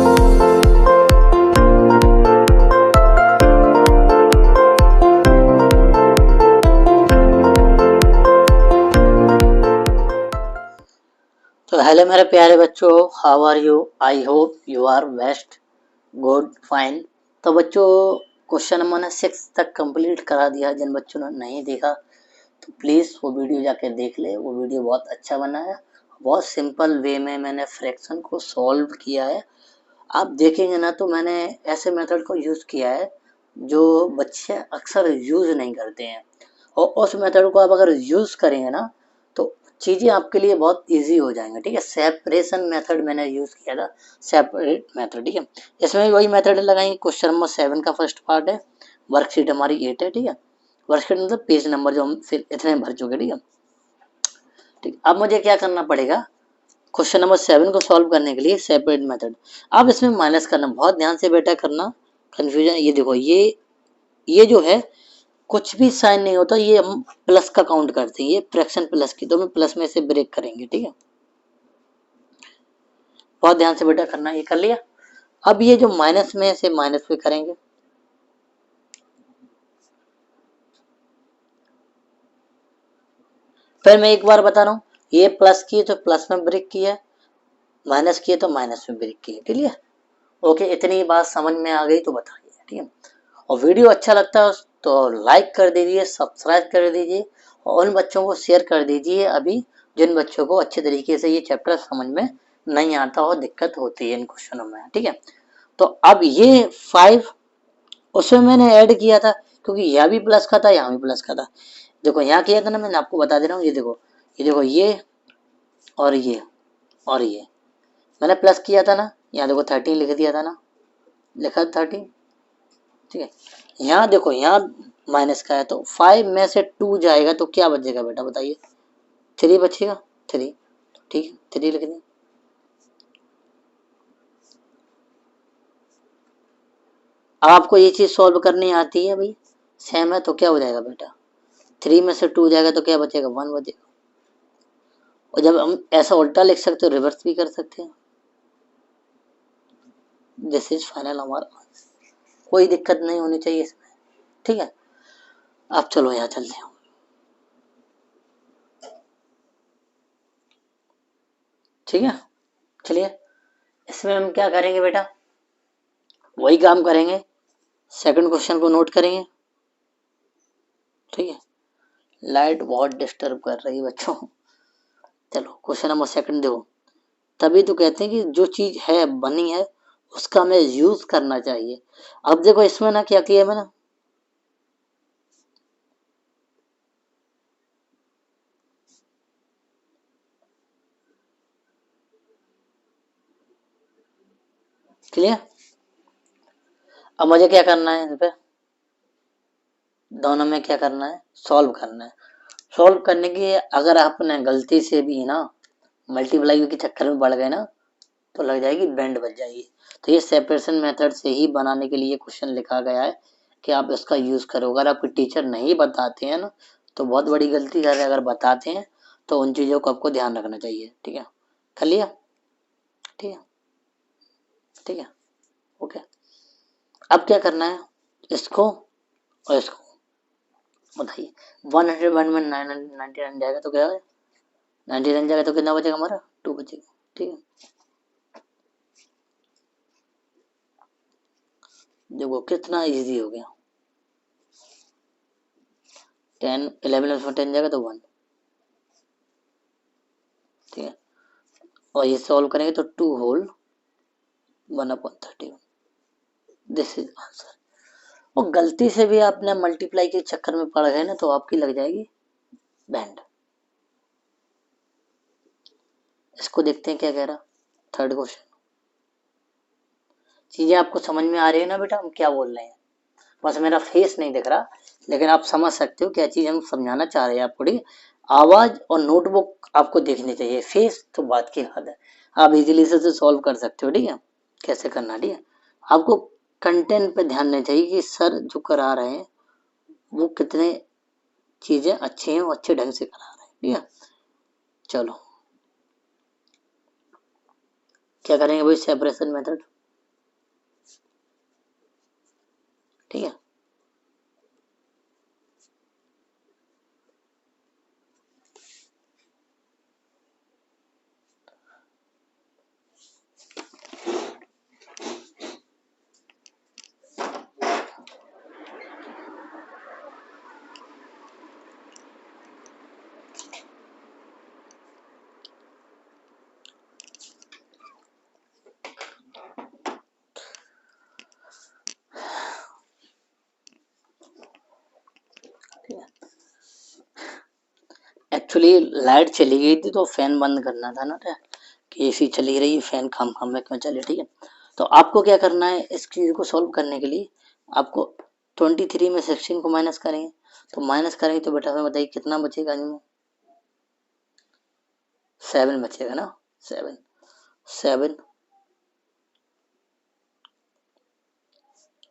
तो हेलो मेरे प्यारे बच्चों, how are you? I hope you are best, good, fine. तो बच्चों, क्वेश्चन मैंने 6 तक कंप्लीट करा दिया। जिन बच्चों ने नहीं देखा तो प्लीज़ वो वीडियो जाके देख ले। वो वीडियो बहुत अच्छा बना है, बहुत सिंपल वे में मैंने फ्रैक्शन को सॉल्व किया है। आप देखेंगे ना तो मैंने ऐसे मेथड को यूज़ किया है जो बच्चे अक्सर यूज़ नहीं करते हैं, और उस मेथड को आप अगर यूज़ करेंगे ना तो चीज़ें आपके लिए बहुत इजी हो जाएंगी। ठीक है, सेपरेशन मेथड मैंने यूज़ किया था, सेपरेट मेथड। ठीक है, इसमें वही मेथड लगाएंगे। क्वेश्चन नंबर 7 का फर्स्ट पार्ट है, वर्कशीट हमारी 8 है। ठीक है, वर्कशीट मतलब पेज नंबर जो हम फिर इतने भर चुके। ठीक है, ठीक। अब मुझे क्या करना पड़ेगा, क्वेश्चन नंबर 7 को सॉल्व करने के लिए सेपरेट मेथड। अब इसमें माइनस करना, बहुत ध्यान से बेटा करना, कंफ्यूजन। ये देखो, ये जो है कुछ भी साइन नहीं होता, ये हम प्लस का काउंट करते हैं, ये फ्रैक्शन प्लस की, तो हम प्लस में से ब्रेक करेंगे। ठीक है, बहुत ध्यान से बेटा करना। ये कर लिया। अब ये जो माइनस में से माइनस में करेंगे, फिर मैं एक बार बता रहा हूँ, ये प्लस की है तो प्लस में ब्रेक किया, माइनस की है तो माइनस में ब्रेक किया। ठीक है, ओके, इतनी बात समझ में आ गई तो बताइए। ठीक है, और वीडियो अच्छा लगता है तो लाइक कर दीजिए, सब्सक्राइब कर दीजिए, और उन बच्चों को शेयर कर दीजिए अभी जिन बच्चों को अच्छे तरीके से ये चैप्टर समझ में नहीं आता हो, दिक्कत होती है इन क्वेश्चनों में। ठीक है, तो अब ये 5 उसमें मैंने ऐड किया था, क्योंकि यह भी प्लस का था, यहाँ भी प्लस का था। देखो यहाँ किया था ना, मैंने आपको बता दे रहा हूँ। ये देखो, ये देखो, ये और ये और ये मैंने प्लस किया था ना, यहाँ देखो 13 लिख दिया था ना, लिखा 13। ठीक है, यहाँ देखो, यहाँ माइनस का है तो 5 में से 2 जाएगा तो क्या बचेगा बेटा, बताइए? 3 बचेगा, 3। ठीक है, 3 लिख दें। अब आपको ये चीज सॉल्व करनी आती है भाई, सेम है तो क्या हो जाएगा बेटा, 3 में से 2 जाएगा तो क्या बचेगा, 1 बचेगा। और जब हम ऐसा उल्टा लिख सकते हो, रिवर्स भी कर सकते हैं। दिस इज फाइनल हमारा, कोई दिक्कत नहीं होनी चाहिए इसमें। ठीक है, अब चलो यहाँ चलते हैं। ठीक है, चलिए, इसमें हम क्या करेंगे बेटा, वही काम करेंगे, सेकंड क्वेश्चन को नोट करेंगे। ठीक है, लाइट बहुत डिस्टर्ब कर रही है बच्चों। चलो क्वेश्चन नंबर सेकंड देखो। तभी तो कहते हैं कि जो चीज है, बनी है, उसका हमें यूज करना चाहिए। अब देखो इसमें ना क्या किया मैंने, क्लियर? अब मुझे क्या करना है, इस पे दोनों में क्या करना है, सॉल्व करना है। सॉल्व करने की, अगर आपने गलती से भी ना मल्टीप्लाई के चक्कर में बढ़ गए ना तो लग जाएगी, बैंड बच जाएगी। तो ये सेपरेशन मेथड से ही बनाने के लिए क्वेश्चन लिखा गया है कि आप इसका यूज करो। अगर आपके टीचर नहीं बताते हैं ना तो बहुत बड़ी गलती कर रहे हैं, अगर बताते हैं तो उन चीजों को आपको ध्यान रखना चाहिए। ठीक है, कर लिया? ठीक है, ठीक है, ओके। अब क्या करना है, इसको और इसको बताइए। 101 में 99 जाएगा तो क्या है, 99 जाएगा तो कितना बचेगा हमारा, 2 बचेगा। ठीक है, देखो कितना इजी हो गया। 10 11 में 10 जाएगा तो 1। ठीक है, और ये सॉल्व करेंगे तो 2 होल 1/31, दिस इज आंसर। और गलती से भी आपने मल्टीप्लाई के चक्कर में पड़ गए ना तो आपकी लग जाएगी बैंड। इसको देखते हैं क्या कह रहा, थर्ड क्वेश्चन। चीजें आपको समझ में आ रही है ना बेटा, हम क्या बोल रहे हैं? बस मेरा फेस नहीं दिख रहा, लेकिन आप समझ सकते हो क्या चीज हम समझाना चाह रहे हैं आपको। ठीक है, आवाज और नोटबुक आपको देखनी चाहिए, फेस तो बात की हद है। आप इजीली से सॉल्व कर सकते हो। ठीक है, कैसे करना। ठीक है, आपको कंटेंट पे ध्यान देना चाहिए कि सर जो करा रहे हैं वो कितने चीजें अच्छी हैं, वो अच्छे ढंग से करा रहे हैं। ठीक है, चलो क्या करेंगे भाई, सेपरेशन मेथड। ठीक है। एक्चुअली लाइट चली गई थी तो फैन बंद करना था ना, कि एसी चली रही है, फैन खाम खाम में क्यों चले, ठीक है। तो आपको क्या करना है, इस चीज को सॉल्व करने के लिए आपको 23 में 16 को माइनस करेंगे, तो माइनस करेंगे तो बेटा हमें बताइए कितना बचेगा, 7 बचेगा ना, 7 7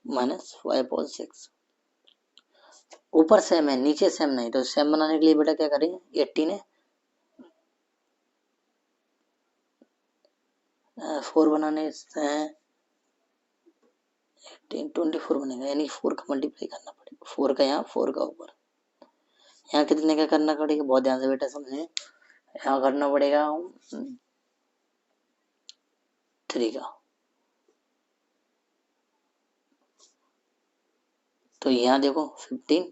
माइनस 5/6, ऊपर सेम है नीचे सेम नहीं, तो सेम बनाने के लिए बेटा क्या करेंगे, 18 है 4 बनाने से 24 बनेगा, यानी 4 का मल्टीप्लाई करना पड़ेगा, 4 का यहाँ 4 का ऊपर, यहाँ कितने का करना पड़ेगा, बहुत ध्यान से बेटा समझे, यहाँ करना पड़ेगा 3 का, तो यहाँ देखो 15,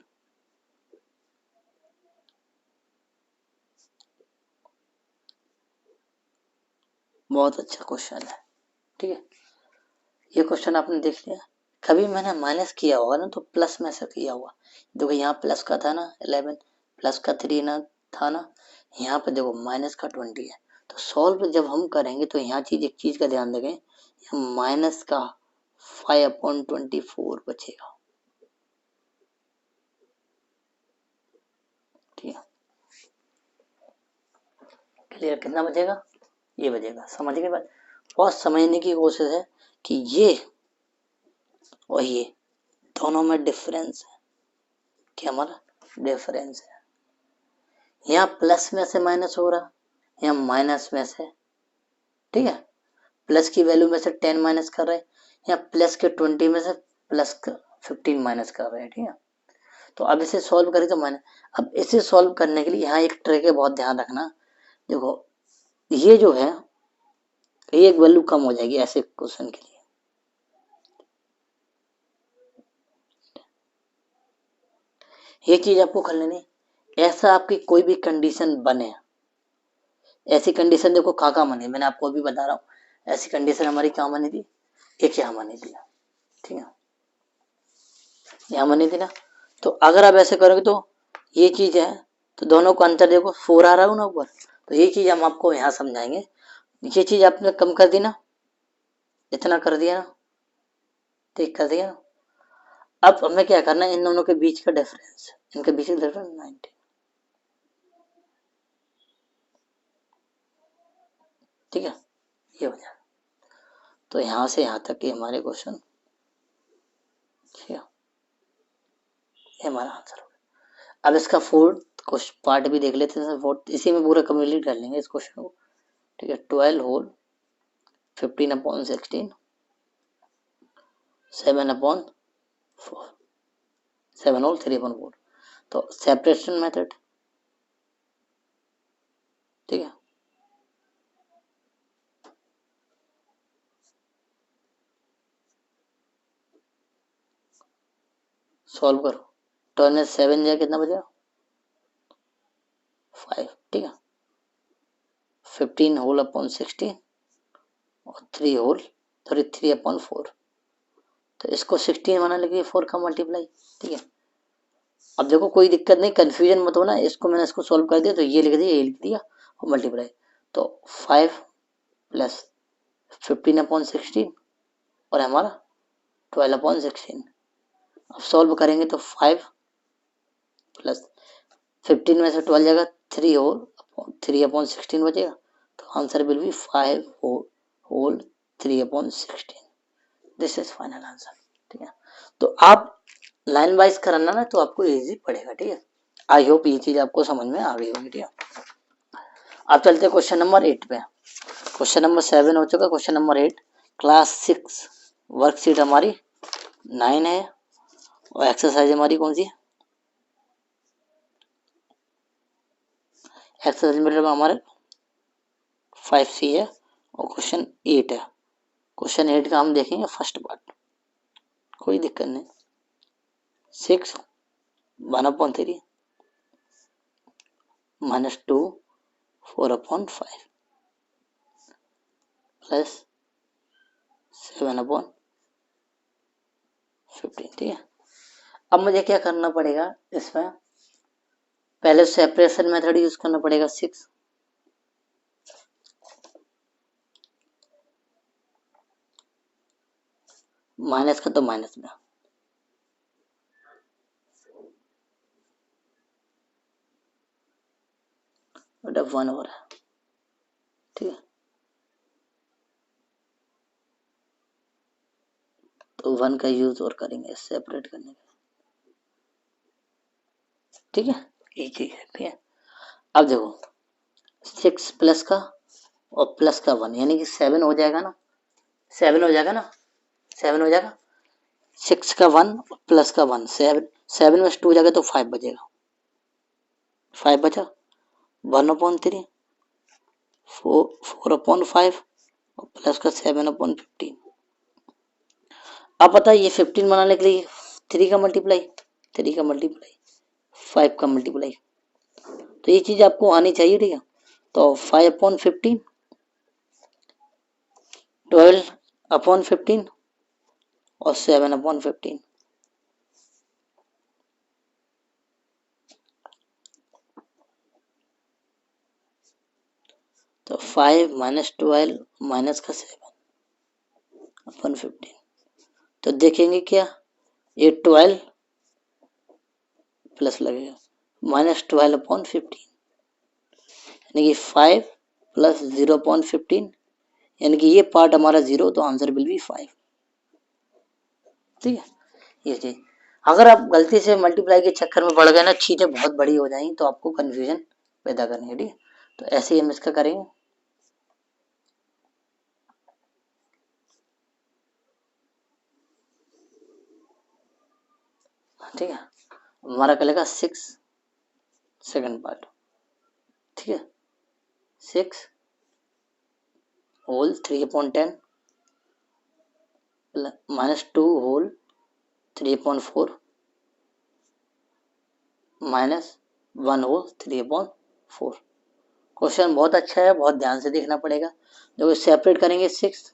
बहुत अच्छा क्वेश्चन है, ठीक है। ये क्वेश्चन आपने देख लिया, कभी मैंने माइनस किया होगा ना तो प्लस में से किया होगा, देखो यहाँ प्लस का था ना 11, प्लस का 3 ना था ना, यहाँ पे देखो माइनस का 20 है, तो सॉल्व जब हम करेंगे तो यहाँ एक चीज का ध्यान रखें, माइनस का 5/24 बचेगा, ठीक है, क्लियर, कितना बचेगा, ये बचेगा, समझ के बाद बहुत समझने की कोशिश है कि ये और ये दोनों में डिफरेंस है, क्या हमारा डिफरेंस है, यहाँ प्लस में से माइनस हो रहा, यहाँ माइनस में से, ठीक है, प्लस की वैल्यू में से 10 माइनस कर रहे हैं, यहाँ प्लस के 20 में से प्लस 15 माइनस कर रहे हैं, ठीक है। तो अब इसे सॉल्व करें तो माइनस, अब इसे सॉल्व करने के लिए यहाँ एक ट्रिक है, बहुत ध्यान रखना, देखो ये जो है ये एक वैल्यू कम हो जाएगी ऐसे क्वेश्चन के लिए, ये चीज आपको कर लेनी, ऐसा आपकी कोई भी कंडीशन बने, ऐसी कंडीशन देखो कहाँ बनी, मैंने आपको अभी बता रहा हूँ, ऐसी कंडीशन हमारी कहाँ बनी थी, एक यहाँ बनी थी, ठीक है, यहाँ बनी थी ना, तो अगर आप ऐसे करोगे तो ये चीज है, तो दोनों का अंतर देखो 4 आ रहा हो ना ऊपर, तो ये चीज हम आपको यहाँ समझाएंगे, ये चीज आपने कम कर दी ना, इतना कर दिया ना, ठीक कर दिया ना, अब हमें क्या करना है, इन दोनों के बीच का डिफरेंस, इनके बीच का डिफरेंस 90, ठीक है, ये हो जाएगा, तो यहाँ से यहाँ तक के हमारे क्वेश्चन, ठीक है, ये हमारा आंसर हो गया। अब इसका फोर्थ क्वेश्चन पार्ट भी देख लेते हैं, फोर्थ इसी में पूरा कंप्लीट कर लेंगे इस क्वेश्चन को, ठीक है, 12 होल 15/16 7/4 7 होल 3/4, तो सेपरेशन मेथड, ठीक है, सॉल्व करो, 12 में 7 जाए कितना बचेगा 5, ठीक है, 15 होल अपॉन 16 और 3 होल 3/4, तो इसको 16 बना लगे 4 का मल्टीप्लाई, ठीक है। अब देखो कोई दिक्कत नहीं, कंफ्यूजन मत होना, इसको मैंने इसको सॉल्व कर दिया तो ये लिख दिया, ये लिख दिया और मल्टीप्लाई, तो 5 प्लस 15/16 और हमारा 12/16, अब सॉल्व करेंगे तो 5 प्लस 15 में से 12 जाएगा 3 होल 3/16 बचेगा, तो answer will be 5 whole 3/16, this is final answer, ठीक है। तो आप लाइन वाइज करना ना तो आपको इजी पड़ेगा, ठीक है, आई होप ये चीज आपको समझ में आ गई होगी, ठीक है। अब चलते क्वेश्चन नंबर 8 पे, क्वेश्चन नंबर 7 हो चुका, क्वेश्चन नंबर 8 क्लास 6 वर्कशीट हमारी 9 है, और एक्सरसाइज हमारी कौन सी है? एक्सरसाइज मतलब हमारे 5C है और क्वेश्चन 8 है। क्वेश्चन 8 का हम देखेंगे फर्स्ट पार्ट, कोई दिक्कत नहीं। 6 1/3 -2 4/5 प्लस 7/15, ठीक है। अब मुझे क्या करना पड़ेगा इसमें, पहले सेपरेशन मेथड यूज करना पड़ेगा। 6 माइनस का तो माइनस में, बेटा 1 हो रहा है, ठीक है। तो 1 का यूज और करेंगे सेपरेट करने का, ठीक है। ये चीज है, ठीक है। अब देखो 6 प्लस का और प्लस का 1 यानी कि 7 हो जाएगा ना, 7 हो जाएगा ना, 7 हो जाएगा। 6 का 1 प्लस का 1, 7 में 2 हो जाएगा तो 5 बचेगा, 5 बचा। 1/3 4/5 और प्लस का 7/15। अब पता है ये 15 बनाने के लिए 3 का मल्टीप्लाई, 3 का मल्टीप्लाई 5 का मल्टीप्लाई, तो ये चीज आपको आनी चाहिए, ठीक है। तो 5/15 12/15 और 7/15, तो 5 - 12 माइनस का 7/15, तो देखेंगे क्या, ये 12 प्लस लगेगा -12/15 यानी कि 5 प्लस 0/15 यानी कि ये पार्ट हमारा 0, तो आंसर विल बी 5, ठीक है। ये चीज अगर आप गलती से मल्टीप्लाई के चक्कर में पड़ गए ना, चीजें बहुत बड़ी हो जाएंगी तो आपको कंफ्यूजन पैदा करनी है, ठीक है। तो ऐसे ही हम इसका करेंगे, ठीक है। हमारा करेगा 6 सेकंड पार्ट, ठीक है। 6 होल 3/10 -2 होल 3/4 -1 होल 3/4। क्वेश्चन बहुत अच्छा है, बहुत ध्यान से देखना पड़ेगा। देखो सेपरेट करेंगे 6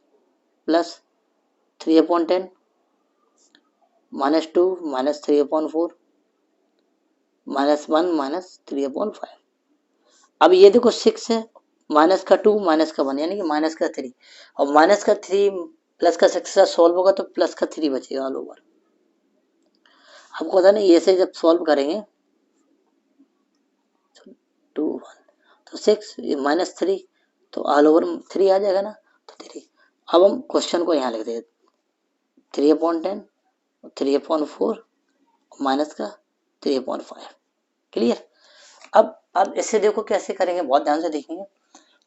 प्लस 3/10 -2 -3/4 -1 -3/5। अब ये देखो 6 है, माइनस का 2 माइनस का 1 यानी कि माइनस का 3, और माइनस का 3 प्लस का 6 से सॉल्व होगा तो प्लस का 3 बचेगा ऑल ओवर। आपको पता नहीं ये से जब सॉल्व करेंगे 2 1 तो 6 -3 तो ऑल ओवर 3 आ जाएगा ना, तो 3। अब हम क्वेश्चन को यहाँ लिख देंगे 3/10 3/4 माइनस का 3/5, क्लियर। अब इससे देखो कैसे करेंगे, बहुत ध्यान से देखेंगे।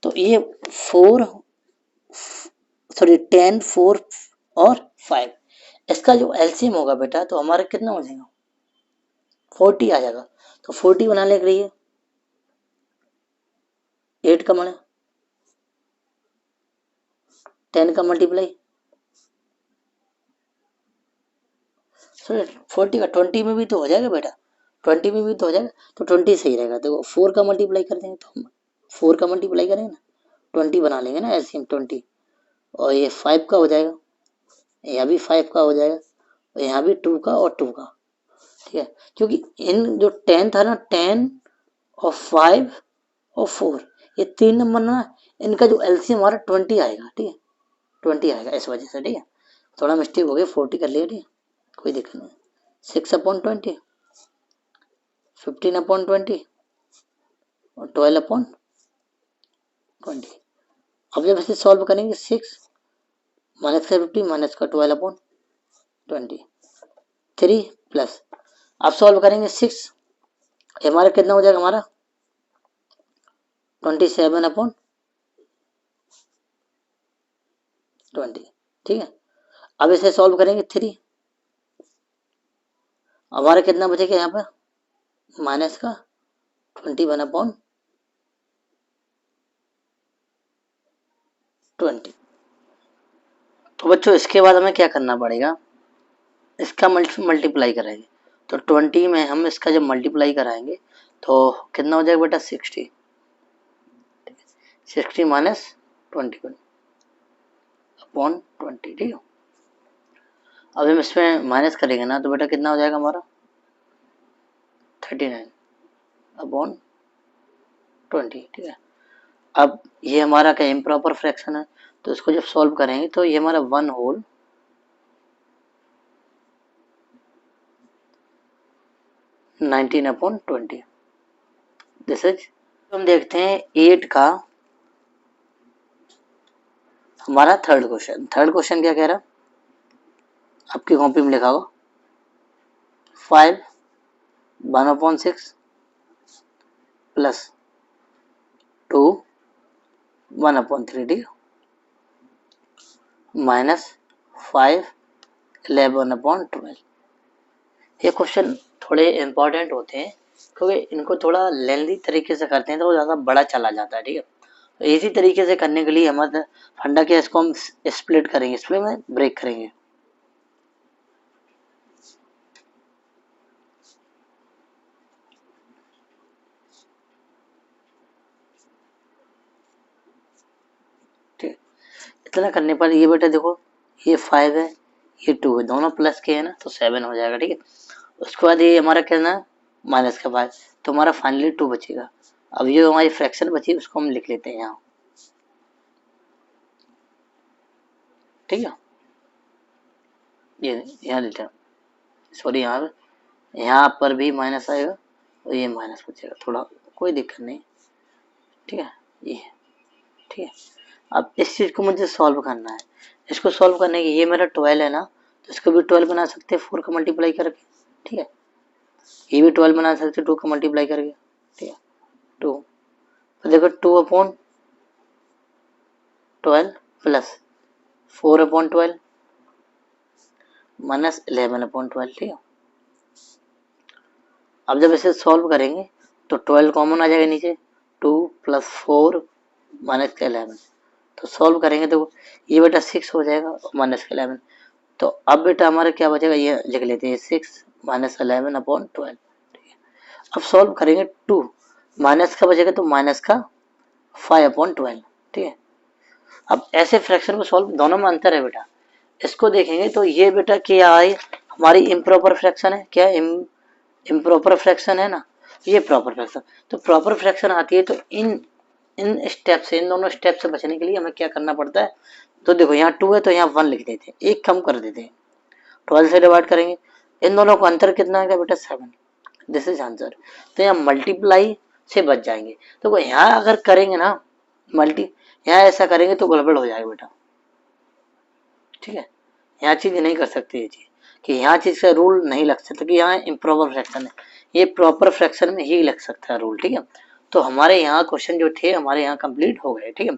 तो ये 4 सॉरी 10 4 और 5, इसका जो एलसीएम होगा बेटा तो हमारा कितना हो जाएगा, 40 आ जाएगा। तो 40 बनाने के लिए 8 का मल्टीप्लाई 10 का मल्टीप्लाई, सॉरी 40 का 20 में भी तो हो जाएगा बेटा, 20 में भी तो हो जाएगा, तो 20 सही रहेगा। देखो 4 का मल्टीप्लाई कर देंगे तो हम 4 का मल्टीप्लाई करेंगे ना, 20 बना लेंगे ना एलसीएम 20, और ये 5 का हो जाएगा, यहाँ भी 5 का हो जाएगा, और यहाँ भी 2 का और 2 का, ठीक है। क्योंकि इन जो 10 था ना, 10 और 5 और 4, ये 3 नंबर ना, इनका जो एलसीएम हमारा 20 आएगा, ठीक है, 20 आएगा इस वजह से, ठीक है। थोड़ा मिस्टेक हो गया, 40 कर लिया, ठीक है, कोई दिक्कत नहीं। 6/20 15/20 और 12/20। अब जब इसे सॉल्व करेंगे 6 माइनस का 50 माइनस का 12/20 3 प्लस, अब सॉल्व करेंगे 6, हमारा कितना हो जाएगा, हमारा 27/20, ठीक है। अब इसे सॉल्व करेंगे 3 हमारा कितना बचेगा यहाँ पर माइनस का 21/20। तो बच्चों इसके बाद हमें क्या करना पड़ेगा, इसका मल्टीप्लाई करेंगे। तो 20 में हम इसका जब मल्टीप्लाई कराएंगे तो कितना हो जाएगा बेटा 60। 60 माइनस 21/20, ठीक है। अब हम इसमें माइनस करेंगे ना तो बेटा कितना हो जाएगा हमारा 39/20, ठीक है। अब ये हमारा क्या इम्प्रॉपर फ्रैक्शन है, तो इसको जब सॉल्व करेंगे तो ये हमारा 1 होल 19/20 दिस इज। हम देखते हैं 8 का हमारा थर्ड क्वेश्चन। थर्ड क्वेश्चन क्या कह रहा है, आपकी कॉपी में लिखा होगा 5 1/6 प्लस 2 1/3 डी माइनस 5 11/12। ये क्वेश्चन थोड़े इंपॉर्टेंट होते हैं क्योंकि इनको थोड़ा लेंथी तरीके से करते हैं तो वो ज़्यादा बड़ा चला जाता है, ठीक है। तो इसी तरीके से करने के लिए हमारा फंडा क्या, इसको हम स्प्लिट करेंगे, स्प्लिट में ब्रेक करेंगे। ठीक, इतना करने पर ये बेटा देखो ये 5 है ये 2 है, दोनों प्लस के है ना तो 7 हो जाएगा, ठीक है। उसके बाद ये हमारा क्या ना माइनस का 5, तो हमारा फाइनली 2 बचेगा। अब ये हमारी फ्रैक्शन बची उसको हम लिख लेते हैं यहाँ, ठीक है। ये यहाँ लेते हैं, सॉरी यहाँ पर भी माइनस आएगा और ये माइनस बचेगा, थोड़ा कोई दिक्कत नहीं, ठीक है। ये ठीक है। अब इस चीज़ को मुझे सॉल्व करना है, इसको सॉल्व करने की ये मेरा 12 है ना तो इसको भी 12 बना सकते हैं 4 का मल्टीप्लाई करके, ठीक है। ये भी 12 बना सकते हैं 2 का मल्टीप्लाई करके, ठीक है। 2 तो देखो 2/12 प्लस 4/12 माइनस 11/12, ठीक है। अब जब इसे सॉल्व करेंगे तो 12 कॉमन आ जाएगा नीचे, 2 + 4 माइनस का 11, तो सॉल्व करेंगे तो ये बेटा 6 हो जाएगा माइनस का 11। तो अब बेटा हमारा क्या बचेगा, ये लिख लेते हैं 6 माइनस 11/12, ठीक है। अब सॉल्व करेंगे 2 माइनस का बचेगा तो माइनस का 5/12, ठीक है। अब ऐसे फ्रैक्शन को सॉल्व, दोनों में अंतर है बेटा, इसको देखेंगे तो ये बेटा क्या है हमारी इम्प्रॉपर फ्रैक्शन है, क्या इम्प्रॉपर फ्रैक्शन है ना, ये प्रॉपर फ्रैक्शन। तो प्रॉपर फ्रैक्शन आती है तो इन इन स्टेप से, इन दोनों स्टेप से बचने के लिए हमें क्या करना पड़ता है, तो देखो यहाँ 2 है तो यहाँ 1 लिख देते हैं, एक कम कर देते हैं, 12 से डिवाइड करेंगे, इन दोनों का अंतर कितना है बेटा 7, दिस इज आंसर। तो यहाँ मल्टीप्लाई से बच जाएंगे। तो यहाँ अगर करेंगे ना यहाँ ऐसा करेंगे तो गड़बड़ हो जाएगा बेटा, ठीक है। यहाँ चीज नहीं कर सकते ये चीज कि यहाँ चीज का रूल नहीं लग सकता कि यहाँ इम्प्रॉपर फ्रैक्शन है, ये प्रॉपर फ्रैक्शन में ही लग सकता है रूल, ठीक है। तो हमारे यहाँ क्वेश्चन जो थे हमारे यहाँ कंप्लीट हो गए, ठीक है।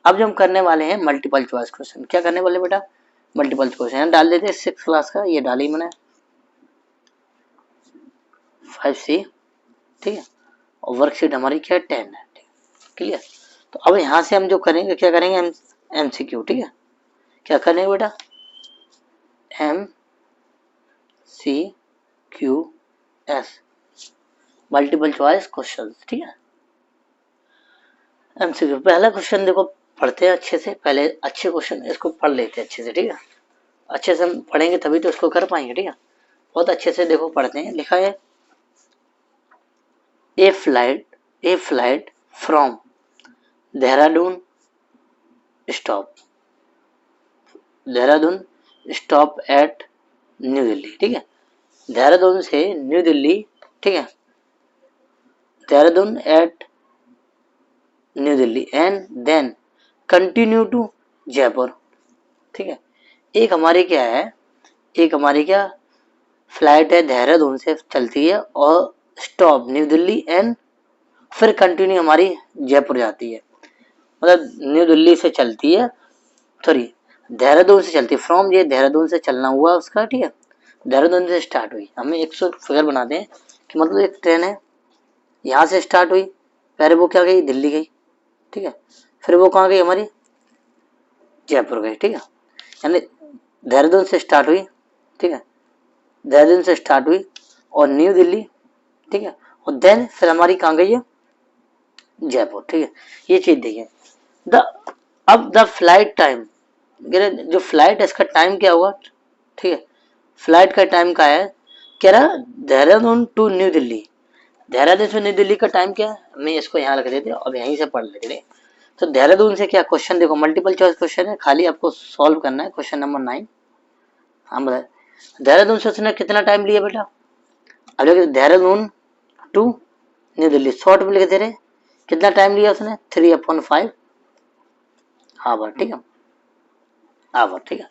अब जो हम करने वाले हैं मल्टीपल चॉइस क्वेश्चन, क्या करने वाले बेटा मल्टीपल क्वेश्चन यहाँ डाल देते हैं 6 क्लास का, ये डाली मैंने 5C, ठीक है। और वर्कशीट हमारी क्या 10 है, क्लियर। तो अब यहाँ से हम जो करेंगे क्या करेंगे MCQ, ठीक है। क्या करेंगे बेटा MCQS मल्टीपल चॉइस क्वेश्चन, ठीक है। MCQ पहला क्वेश्चन देखो पढ़ते हैं अच्छे से, पहले अच्छे क्वेश्चन इसको पढ़ लेते हैं अच्छे से, ठीक है। अच्छे से हम पढ़ेंगे तभी तो इसको कर पाएंगे, ठीक है। बहुत अच्छे से देखो पढ़ते हैं, लिखा है a flight from Dehradun stop at New Delhi, ठीक है। देहरादून से न्यू दिल्ली, ठीक है, Dehradun at New Delhi and then continue to Jaipur, ठीक है। एक हमारी क्या है, एक हमारी क्या फ्लाइट है देहरादून से चलती है और स्टॉप न्यू दिल्ली एंड फिर कंटिन्यू हमारी जयपुर जाती है, मतलब न्यू दिल्ली से चलती है, सॉरी देहरादून से चलती है, फ्रॉम ये देहरादून से चलना हुआ उसका, ठीक है। देहरादून से स्टार्ट हुई, हमें 100 फिगर बनाते हैं कि मतलब एक ट्रेन है, यहाँ से स्टार्ट हुई, पहले वो क्या गई, दिल्ली गई, ठीक है, फिर वो कहाँ गई, हमारी जयपुर गई, ठीक है, यानी देहरादून से स्टार्ट हुई, ठीक है, देहरादून से स्टार्ट हुई और न्यू दिल्ली, ठीक है, और देन फिर हमारी कहाँ गई है, जयपुर, ठीक है। ये चीज देखिए, द अब द फ्लाइट टाइम, जो फ्लाइट है इसका टाइम क्या होगा, ठीक है, फ्लाइट का टाइम क्या है, कह रहा देहरादून टू न्यू दिल्ली, देहरादून से न्यू दिल्ली का टाइम क्या है, मैं इसको यहाँ रख देते अब यहीं से पढ़ लेते। तो देहरादून से क्या क्वेश्चन, देखो मल्टीपल चॉइस क्वेश्चन है, खाली आपको सॉल्व करना है, क्वेश्चन नंबर 9। हाँ बताए, देहरादून से उसने कितना टाइम लिया बेटा, अब देखिए देहरादून टू न्यू दिल्ली शॉर्ट में लिख दे रहे, कितना टाइम लिया उसने, 3/5 आवर, ठीक है, आवर, ठीक है।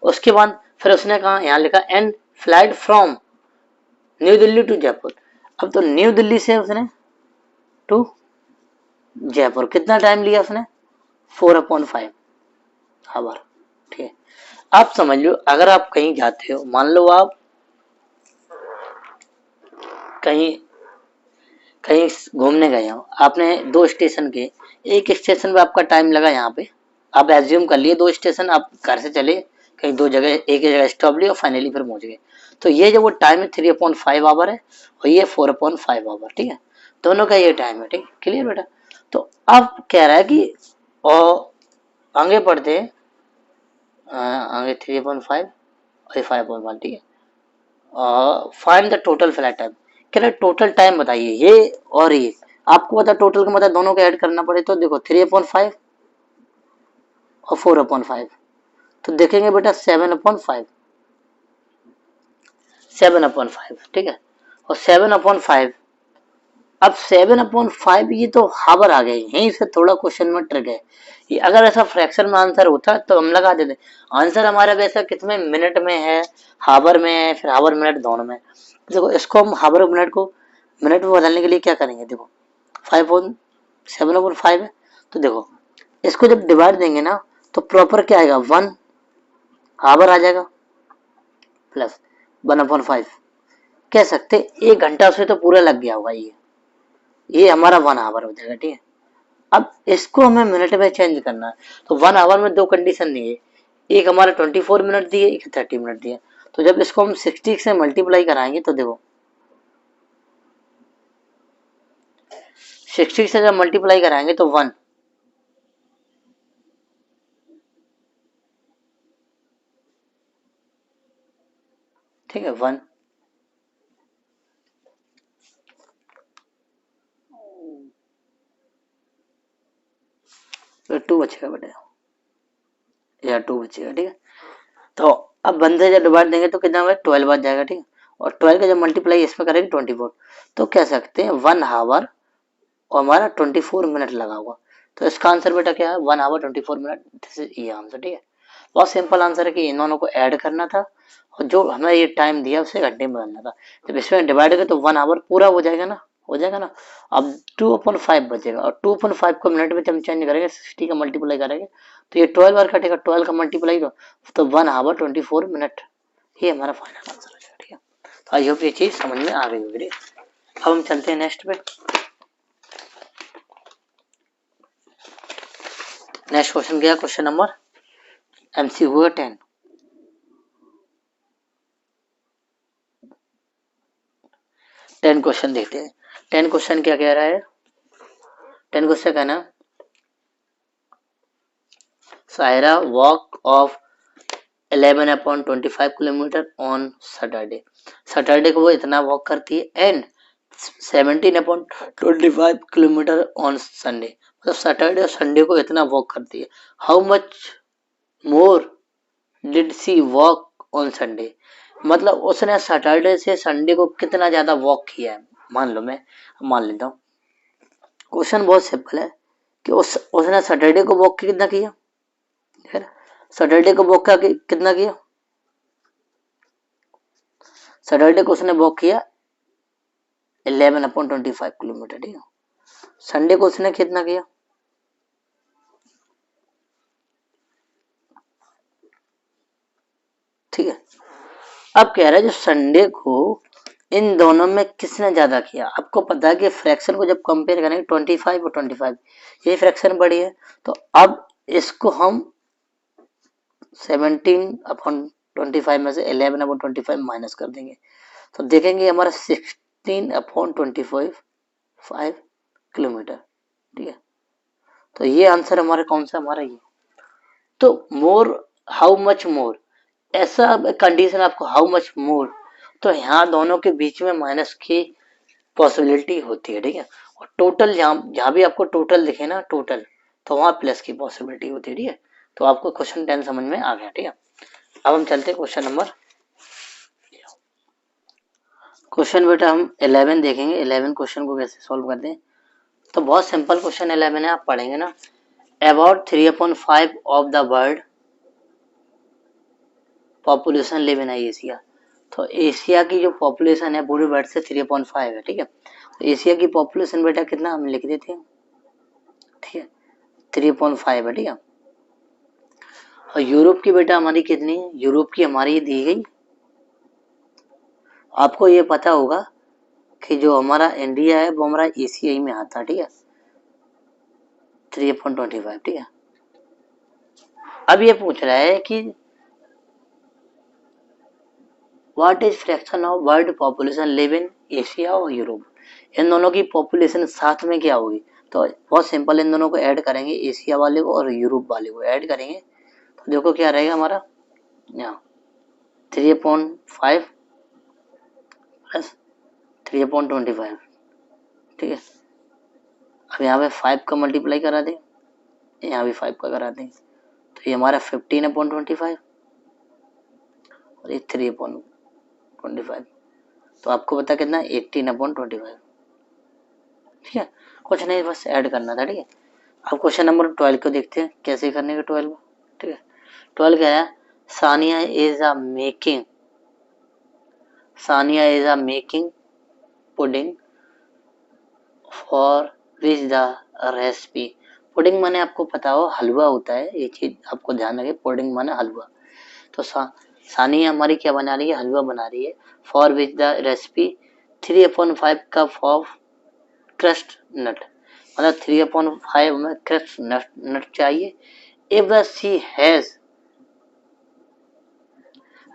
उसके बाद फिर उसने कहा, यहाँ लिखा and flight from New Delhi to Jaipur, अब तो न्यू दिल्ली से उसने टू जयपुर कितना टाइम लिया उसने, 4/5 आवर, ठीक है। आप समझ लो, अगर आप कहीं जाते हो, मान लो आप कहीं कहीं घूमने गए हो, आपने 2 स्टेशन के, एक स्टेशन पे आपका टाइम लगा, यहाँ पे आप एज्यूम कर लिए 2 स्टेशन आप घर से चले, कहीं 2 जगह एक ही जगह स्टॉप लिया और फाइनली फिर पहुंच गए, तो ये जो वो टाइम है 3/5 आवर है और ये 4/5 आवर, ठीक है, दोनों का ये टाइम है, ठीक है, क्लियर बेटा। तो अब कह रहा है कि और आगे बढ़ते हैं, आगे 3/5 और ये 5/1, ठीक है, find the total flight time, कह रहे टोटल टाइम बताइए, ये और ये आपको पता टोटल का मतलब दोनों को ऐड करना पड़े, तो देखो 3/5 और 4/5, तो देखेंगे बेटा 7/5, 7/5, ठीक है, और 7/5, अब 7/5 ये तो हावर आ गए, यहीं से थोड़ा क्वेश्चन में ट्रिक है, ये अगर ऐसा फ्रैक्शन में आंसर होता तो हम लगा देते, आंसर हमारा वैसा कितने मिनट में है, हावर में है, फिर हावर मिनट दोनों में, देखो इसको हम हावर मिनट को मिनट में बदलने के लिए क्या करेंगे, देखो 7/5 है, तो देखो इसको जब डिवाइड देंगे ना तो प्रॉपर क्या आएगा, 1 हावर आ जाएगा प्लस 1/5, कह सकते 1 घंटा से तो पूरा लग गया होगा, ये हमारा 1 आवर हो जाएगा, ठीक है। अब इसको हमें मिनट में चेंज करना है, तो 1 आवर में 2 कंडीशन दी है, एक हमारा 24 मिनट दी है, एक 30 मिनट दी है, तो जब इसको हम 60 से मल्टीप्लाई कराएंगे तो देखो 60 से जब मल्टीप्लाई कराएंगे तो 1, ठीक है, 1 तो 2 बचेगा बेटा, या 2 बचेगा, ठीक है। तो अब बंदे जब डिवाइड देंगे तो कितना होगा, 12 बच जाएगा, ठीक है, और 12 का जब मल्टीप्लाई इसमें करेंगे 24, तो कह सकते हैं 1 हावर और हमारा 24 मिनट लगा हुआ, तो इसका आंसर बेटा क्या है, 1 आवर 24 मिनट, दिस इज ये आंसर, ठीक है। बहुत सिंपल आंसर है कि इन दोनों को ऐड करना था और जो हमें ये टाइम दिया उसे घंटे में बदलना था, जब इसमें डिवाइड करें तो 1 आवर पूरा हो जाएगा ना, हो जाएगा ना। अब 2/5 बचेगा और 2/5 को मिनट में जब चेंज करेंगे 60 का मल्टीप्लाई करेंगे तो ये 12 बार कटेगा, 12 का मल्टीप्लाई तो 1 आवर 24 मिनट, ये हमारा फाइनल आंसर हो जाएगा, ठीक है। तो आई होप ये चीज समझ में आ गई होगी। अब हम चलते हैं नेक्स्ट पे, नेक्स्ट क्वेश्चन क्या है, क्वेश्चन नंबर एमसीक्यू 10, 10 क्वेश्चन देखते हैं। 10 क्वेश्चन क्या कह रहा है, 10 क्वेश्चन कहना, Saira walk of 11/25 kilometre on Saturday, Saturday को वो इतना वॉक करती है, एंड 17/25 किलोमीटर ऑन संडे, मतलब सैटरडे और संडे को इतना वॉक करती है। How much more did she walk on Sunday, मतलब उसने सैटरडे से संडे को कितना ज्यादा वॉक किया है, मान लो मैं मान लेता हूँ, क्वेश्चन बहुत सिंपल है कि उसने सैटरडे को वॉक कितना किया, सैटरडे को वॉक कितना किया, सैटरडे को उसने वॉक किया 11/25 किलोमीटर, ठीक है, संडे को उसने कितना किया, ठीक है, अब कह रहा है जो संडे को इन दोनों में किसने ज्यादा किया। आपको पता है कि फ्रैक्शन को जब कंपेयर करेंगे 25 और 25 ये फ्रैक्शन बड़ी है, तो अब इसको हम 17/25 में से 11/25 माइनस कर देंगे, तो देखेंगे हमारा 16/25 किलोमीटर। ठीक है, तो ये आंसर हमारा कौन सा, हमारा ये। तो मोर, हाउ मच मोर, ऐसा कंडीशन आपको हाउ मच मोर, तो यहाँ दोनों के बीच में माइनस की पॉसिबिलिटी होती है। ठीक है, और टोटल जहाँ जहाँ भी आपको टोटल दिखे ना, टोटल, तो वहां प्लस की पॉसिबिलिटी होती है। ठीक है, तो आपको क्वेश्चन 10 समझ में आ गया। ठीक है, अब हम चलते हैं क्वेश्चन बेटा हम 11 देखेंगे। 11 क्वेश्चन को कैसे सॉल्व करते हैं, तो बहुत सिंपल क्वेश्चन 11 है, आप पढ़ेंगे ना। About 3/5 of the world population live in Asia, तो एशिया की जो पॉपुलेशन है पूरे वर्ल्ड से 3/5 है। ठीक है, तो एशिया की पॉपुलेशन बेटा कितना हम लिख देते हैं, ठीक है 3/5 है। ठीक है, और यूरोप की बेटा हमारी कितनी है, यूरोप की हमारी दी गई, आपको ये पता होगा कि जो हमारा इंडिया है वो हमारा एशिया में आता है। ठीक है, 3/25। ठीक है, अब ये पूछ रहा है कि what is fraction of world population live in Asia और यूरोप, इन दोनों की पॉपुलेशन साथ में क्या होगी। तो बहुत सिंपल, इन दोनों को ऐड करेंगे, एशिया वाले को और यूरोप वाले को ऐड करेंगे, तो देखो क्या रहेगा हमारा, यहाँ 3/5 प्लस 3/25। ठीक है, अब यहाँ पे 5 का मल्टीप्लाई करा दें, यहाँ भी 5 का करा दें, तो ये हमारा 15/25 और ये 3/25, तो आपको पता कितना 18/25। ठीक है, कुछ नहीं, बस ऐड करना था। ठीक है, अब क्वेश्चन नंबर 12 को देखते हैं कैसे करने का 12। ठीक है, 12 क्या है, Sania is a making, Sania is a making pudding for which the recipe, pudding माने आपको पता हो हलवा होता है, ये चीज आपको ध्यान रखे, पुडिंग माने हलवा। तो सानिया हमारी क्या बना रही है, हलवा बना रही है, for which the recipe 3/5 cup of crust nut, मतलब 3/5 में क्रस्ट नट चाहिए। If the she has,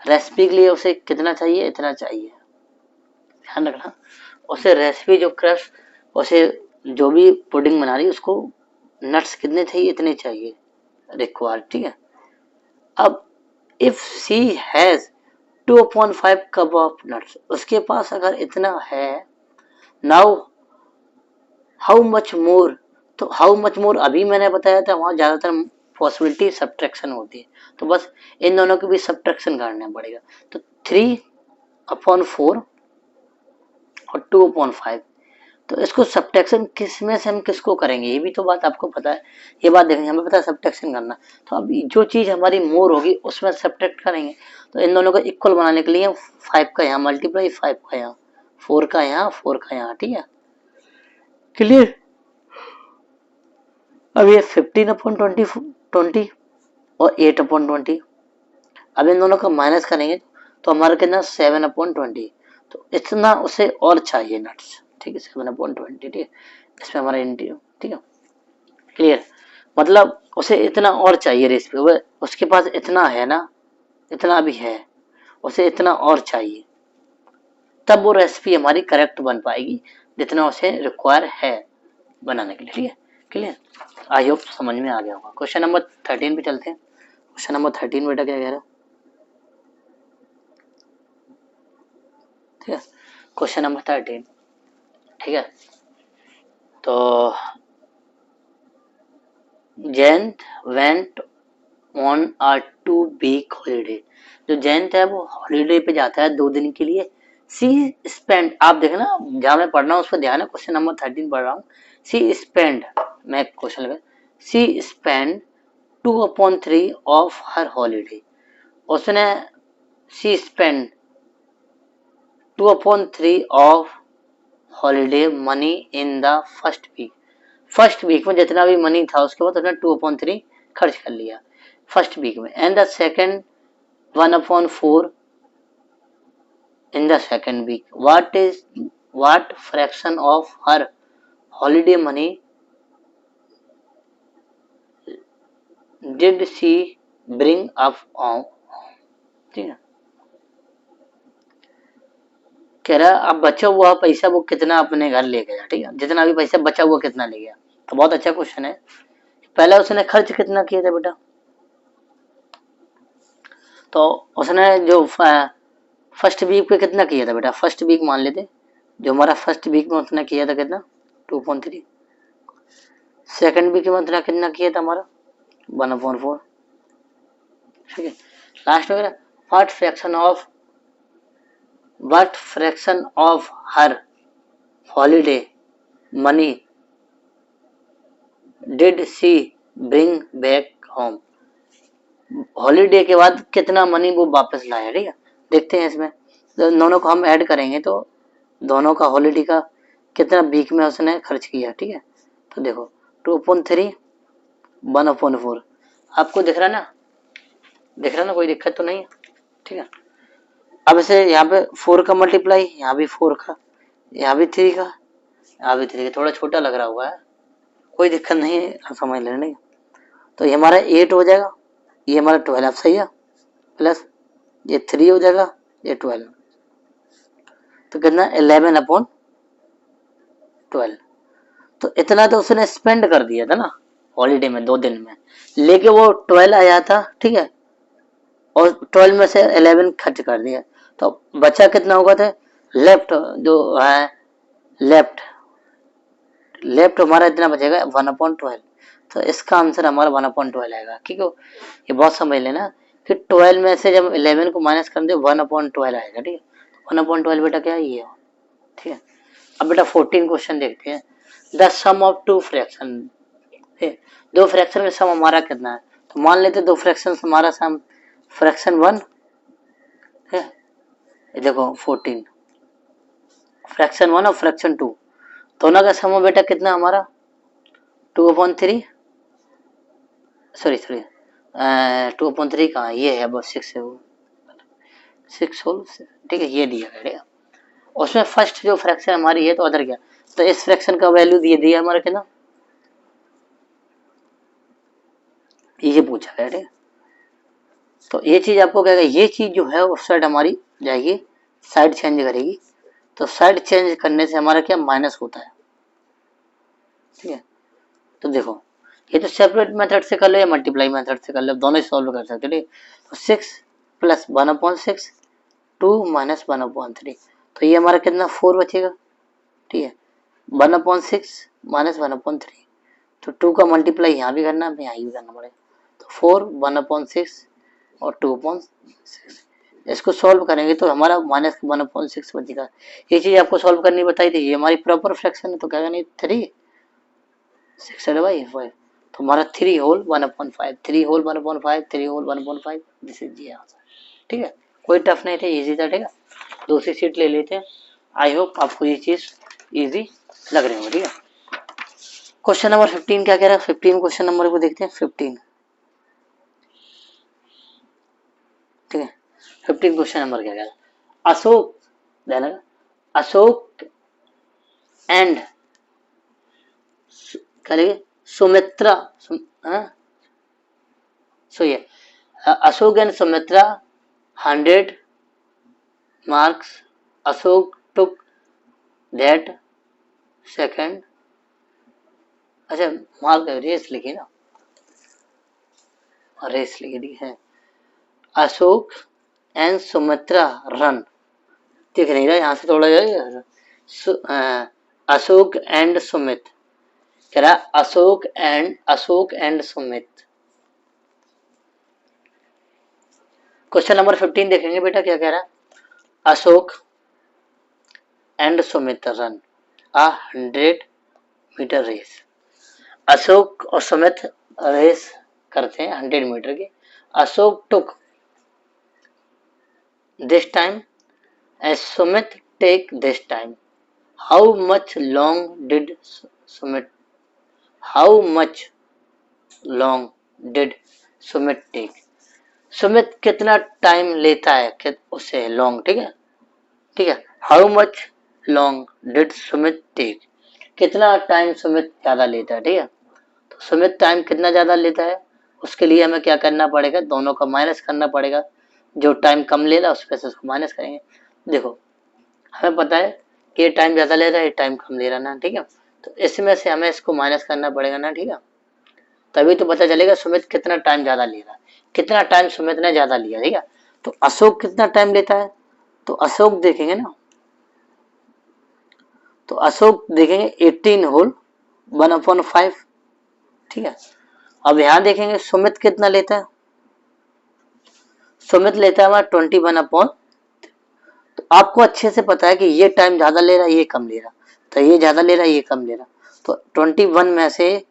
recipe के लिए उसे कितना चाहिए, इतना चाहिए, ध्यान रखना। उसे रेसिपी जो क्रस्ट, उसे जो भी पुडिंग बना रही है उसको नट्स कितने चाहिए, इतने चाहिए रिक्वायर्ड। ठीक है, अब if she has 2/5 cup of nuts, उसके पास अगर इतना है, नाउ हाउ मच मोर, तो हाउ मच मोर अभी मैंने बताया था, वहां ज्यादातर पॉसिबिलिटी सब्ट्रैक्शन होती है, तो बस इन दोनों की भी सब्ट्रैक्शन करना पड़ेगा। तो 3/4 और 2/5, तो इसको सब्ट्रैक्शन किस में से हम किसको करेंगे, ये भी तो बात आपको पता है, ये बात देखेंगे, हमें पता है सब्ट्रैक्शन करना। तो अब जो चीज हमारी मोर होगी उसमें सब्ट्रैक्ट करेंगे, तो इन दोनों को इक्वल बनाने के लिए 5 का यहाँ मल्टीप्लाई, 5 का यहाँ, 4 का यहाँ, 4 का यहाँ। ठीक है, क्लियर। अब ये 15/20 और 8/20, अब इन दोनों का माइनस करेंगे तो हमारा कितना 7/20, तो इतना उसे और चाहिए नट्स। ठीक है, 7/20। ठीक है, इसमें हमारा इंटू, ठीक है क्लियर, मतलब उसे इतना और चाहिए रेसिपी, उसके पास इतना है ना, इतना भी है, उसे इतना और चाहिए, तब वो रेसिपी हमारी करेक्ट बन पाएगी जितना उसे रिक्वायर है बनाने के लिए। ठीक है क्लियर, आई होप समझ में आ गया होगा। क्वेश्चन नंबर 13 पे चलते हैं। क्वेश्चन नंबर 13 बेटा क्या कह रहा है, ठीक है क्वेश्चन नंबर 13। ठीक है, तो Jayant went on a 2 week holiday, जो जयंत है वो हॉलीडे पे जाता है 2 दिन के लिए। सी स्पेंड, आप देखना जहां मैं पढ़ रहा हूँ उस पर ध्यान है, क्वेश्चन नंबर 13 पढ़ रहा हूँ। सी स्पेंड, मैं क्वेश्चन लगा, she spend 2/3 of her holiday, उसने she spend 2/3 of holiday money in the first week, first week में जितना भी मनी था उसके बाद उसने 2/3 खर्च कर लिया फर्स्ट वीक में, and the second 1/4 in the second week. What fraction of her holiday money did she bring up on? ठीक है, कह रहा अब बचा हुआ पैसा वो कितना अपने घर ले गया, ठीक है, जितना भी पैसा बचा हुआ कितना ले गया। तो बहुत अच्छा क्वेश्चन है। पहले उसने खर्च कितना किया था बेटा, तो उसने जो फर्स्ट वीक पे कितना किया था बेटा, फर्स्ट वीक मान लेते, जो हमारा फर्स्ट वीक में उसने किया था कितना 2.3, सेकंड वीक में उसने कितना किया था हमारा 1/4, ठीक है। लास्ट में what fraction of her holiday money did she bring back home, holiday के बाद कितना मनी वो वापस लाया, ठीक है। देखते हैं इसमें दोनों को हम ऐड करेंगे तो दोनों का हॉलीडे का कितना वीक में उसने खर्च किया, ठीक है। तो देखो 2.3 1/4 आपको दिख रहा ना, दिख रहा ना, कोई दिक्कत तो नहीं है, ठीक है। अब इसे यहाँ पे 4 का मल्टीप्लाई, यहाँ भी 4 का, यहाँ भी 3 का, यहाँ भी 3 का, थोड़ा छोटा लग रहा हुआ है, कोई दिक्कत नहीं है, समझ लेने। तो ये हमारा 8 हो जाएगा, ये हमारा 12 सही है, प्लस ये 3 हो जाएगा, ये 12, तो कितना 11/12। तो इतना तो उसने स्पेंड कर दिया था ना हॉलीडे में 2 दिन में, लेके वो 12 आया था, ठीक है, और 12 में से 11 खर्च कर दिया, तो बचा कितना होगा था लेफ्ट, जो है लेफ्ट लेफ्ट हमारा इतना बचेगा 1/12। तो इसका आंसर हमारा 1/12 आएगा, ठीक है। ये बहुत समझ लेना कि 12 में से जब 11 को माइनस कर दे 1/12 आएगा, ठीक है। 1/12 बेटा क्या है, ये है, ठीक है। अब बेटा 14 क्वेश्चन देखते हैं। The sum of two fraction, दो फ्रैक्शन में सम हमारा कितना है, तो मान लेते दो फ्रैक्शन हमारा सम फ्रैक्शन 1 है, देखो 14 फ्रैक्शन 1 और फ्रैक्शन 2 दोनों का सम बेटा कितना हमारा 2/3, सॉरी 2/3 कहाँ, ये है बस 6 है, वो 6 होल, ठीक है, ये दिया है। उसमें फर्स्ट जो फ्रैक्शन हमारी है तो अदर क्या, तो इस फ्रैक्शन का वैल्यू दिए दिया हमारा कितना, ये पूछा है, ठीक है। तो ये चीज आपको कहेगा, ये चीज जो है उस साइड हमारी जाएगी, साइड चेंज करेगी, तो साइड चेंज करने से हमारा क्या माइनस होता है, ठीक है। तो देखो ये तो सेपरेट मेथड से कर लो या मल्टीप्लाई मेथड से कर लो, दोनों ही सॉल्व कर सकते, ठीक। तो 6 प्लस 1/6 2 माइनस 1/3, तो ये हमारा कितना 4 बचेगा, ठीक है। 1/6 माइनस 1/3, तो 2 का मल्टीप्लाई यहाँ भी करना है, यहाँ भी करना पड़ेगा, तो 4 1/6 और 2/6, इसको सॉल्व करेंगे तो हमारा माइनस 1/6 बचेगा। ये चीज आपको सॉल्व करनी बताई थी, ये हमारी प्रॉपर फ्रैक्शन है, तो क्या नहीं 3 6/5, तो हमारा 3 whole 1/5, 3 whole 1/5, 3 whole 1/5, this is the answer, ठीक है। कोई टफ नहीं था, इजी था, ठीक है। दूसरी सीट ले लेते हैं, आई होप आपको ये चीज इजी लग रही हो, ठीक है। क्वेश्चन नंबर 15 क्या कह रहा है, 15 क्वेश्चन नंबर को देखते हैं 15, ठीक है। 15 क्वेश्चन नंबर क्या कह रहा है, अशोक ध्यान, अशोक एंड करेंगे सुमित्रा, सो ये Ashok and Sumitra 100 marks, Ashok took that second, अच्छा मार्क रेस लिखी ना, रेस लिखी है, अशोक एंड सुमित्रा रन, दिख नहीं रहा यहाँ से थोड़ा जाए, अशोक एंड सुमित, कह रहा Ashok and Sumit. Question number 15 देखेंगे बेटा क्या कह रहा है, Ashok and Sumit run 100 metre race, Ashok और सुमित रेस करते हैं 100 मीटर की, Ashok took this time and Sumit take this time, how much long did Sumit, how much long did Sumit take, Sumit कितना टाइम लेता है उससे लॉन्ग, ठीक है, ठीक है। How much long did Sumit take, कितना टाइम सुमित ज्यादा लेता है। ठीक है, तो सुमित टाइम कितना ज्यादा लेता है, उसके लिए हमें क्या करना पड़ेगा, दोनों का माइनस करना पड़ेगा। जो टाइम कम ले रहा है उस पे से उसको माइनस करेंगे। देखो हमें पता है कि ये टाइम ज्यादा ले रहा है, ये टाइम कम ले रहा है ना। ठीक है, तो इसमें से हमें इसको माइनस करना पड़ेगा ना। ठीक है, तभी तो पता चलेगा सुमित कितना टाइम ज्यादा ले रहा है, कितना टाइम सुमित ने ज्यादा लिया। ठीक है, तो अशोक कितना टाइम लेता है, तो अशोक देखेंगे ना, तो अशोक देखेंगे 18 होल 1/5। ठीक है, अब यहां देखेंगे सुमित कितना लेता है, सुमित लेता है हमारा 21/। तो आपको अच्छे से पता है कि ये टाइम ज्यादा ले रहा है, ये कम ले रहा, तो ये ज्यादा ले रहा है, ये कम ले रहा। तो 21 में से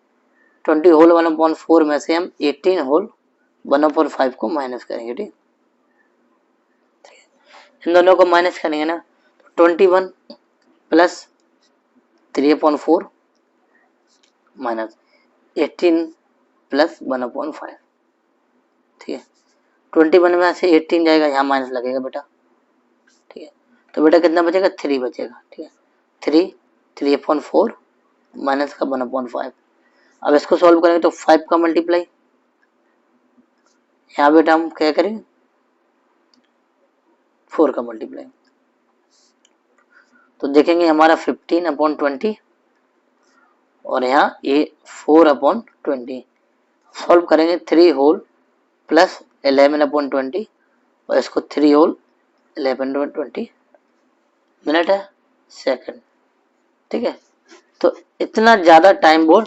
20 होल 1/4 में से हम 18 होल 1/5 को माइनस करेंगे। ठीक, इन दोनों को माइनस करेंगे ना, 21 प्लस 3/4 माइनस 18 प्लस 1/5। ठीक है, 21 में से 18 जाएगा, यहाँ माइनस लगेगा बेटा। ठीक है, तो बेटा कितना बचेगा, 3 बचेगा। ठीक है, 3/4 माइनस का 1/5। अब इसको सॉल्व करेंगे तो 5 का मल्टीप्लाई, यहाँ बेटा हम क्या करेंगे 4 का मल्टीप्लाई, तो देखेंगे हमारा 15/20 और यहाँ ये 4/20। सॉल्व करेंगे 3 होल प्लस 11/20 और इसको 3 होल 11/20 मिनट है सेकंड। ठीक है, तो इतना ज्यादा टाइम वो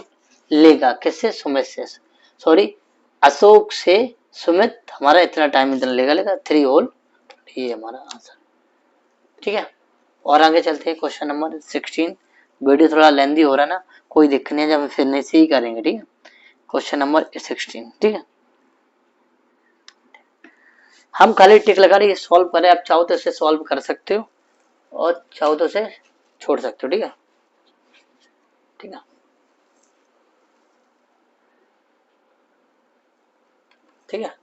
लेगा किससे, सुमित से, सॉरी अशोक से सुमित हमारा इतना टाइम इतना लेगा 3 होल, ये हमारा आंसर। ठीक है, और आगे चलते हैं क्वेश्चन नंबर 16। वीडियो थोड़ा लेंदी हो रहा है ना, कोई दिक्कत नहीं है, जब फिर से ही करेंगे। ठीक है, क्वेश्चन नंबर 16। ठीक है, हम खाली टिक लगा रहे सॉल्व करें, आप चाहो तो इसे सॉल्व कर सकते हो और चाहो तो इसे छोड़ सकते हो। ठीक है, ठीक है, ठीक है।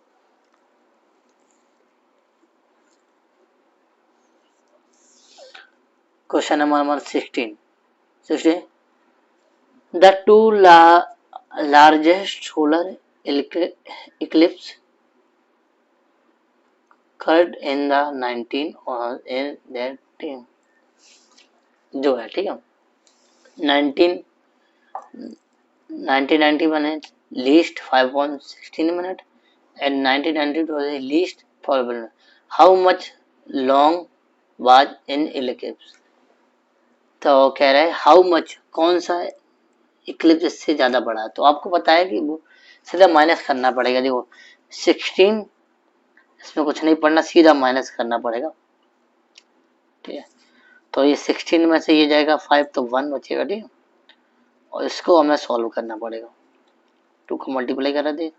Question number 16। The two largest solar eclipse occurred in the 19 or in that जो है। ठीक है, 19 1991 है least 5.16 minute and 1992 was the least probable. How much long was in eclipse? तो कह रहा है हाउ मच, कौन सा इक्लिप्स इससे ज्यादा बड़ा है, तो आपको पता है कि वो सीधा माइनस करना पड़ेगा। देखो 16, इसमें कुछ नहीं पढ़ना, सीधा माइनस करना पड़ेगा। ठीक है, तो ये 16 में से ये जाएगा 5 तो 1 बचेगा। ठीक है, और इसको हमें सॉल्व करना पड़ेगा, 2 को मल्टीप्लाई करा दे